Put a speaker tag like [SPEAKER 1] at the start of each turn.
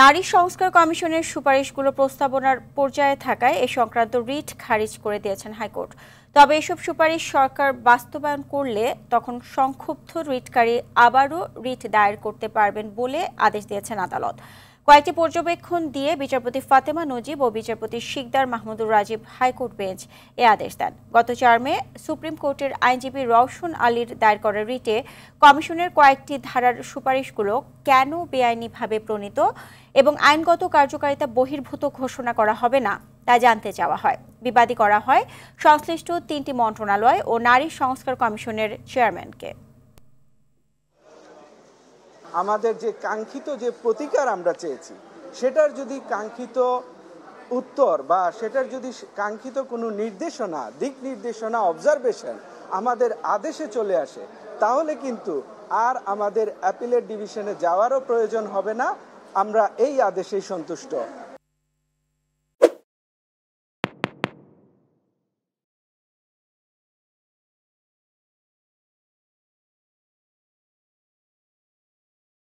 [SPEAKER 1] নারী সংস্কার কমিশনের সুপারিশগুলো প্রস্তাবনার পর্যায়ে থাকায় এ সংক্রান্ত রিট খারিজ করে দিয়েছেন হাইকোর্ট। তবে এসব সুপারিশ সরকার বাস্তবায়ন করলে তখন সংক্ষুব্ধ রিটকারী আবারও রিট দায়ের করতে পারবেন বলে আদেশ দিয়েছেন আদালত। কয়েকটি পর্যবেক্ষণ দিয়ে বিচারপতি ফাতেমা নজিব ও বিচারপতি শিকদার মাহমুদুর রাজীব হাইকোর্ট বেঞ্চ এ আদেশ দেন। গত 4 মে সুপ্রিম কোর্টের আইনজীবী রওশন আলীর দায়ের করা রিটে কমিশনের কয়েকটি ধারার সুপারিশগুলো কেন বেআইনিভাবে প্রণীত এবং আইনগত কার্যকারিতা বহির্ভূত ঘোষণা করা হবে না তা জানতে চাওয়া হয়। বিবাদী করা হয় সংশ্লিষ্ট 3টি মন্ত্রণালয় ও নারী সংস্কার কমিশনের চেয়ারম্যানকে।
[SPEAKER 2] আমাদের যে কাঙ্ক্ষিত যে প্রতিকার আমরা চেয়েছি সেটার যদি কাঙ্ক্ষিত উত্তর বা সেটার যদি কাঙ্ক্ষিত কোনো নির্দেশনা, দিক নির্দেশনা, অবজারভেশন আমাদের আদেশে চলে আসে, তাহলে কিন্তু আর আমাদের অ্যাপিলেট ডিভিশনে যাওয়ারও প্রয়োজন হবে না। আমরা এই আদেশেই সন্তুষ্ট।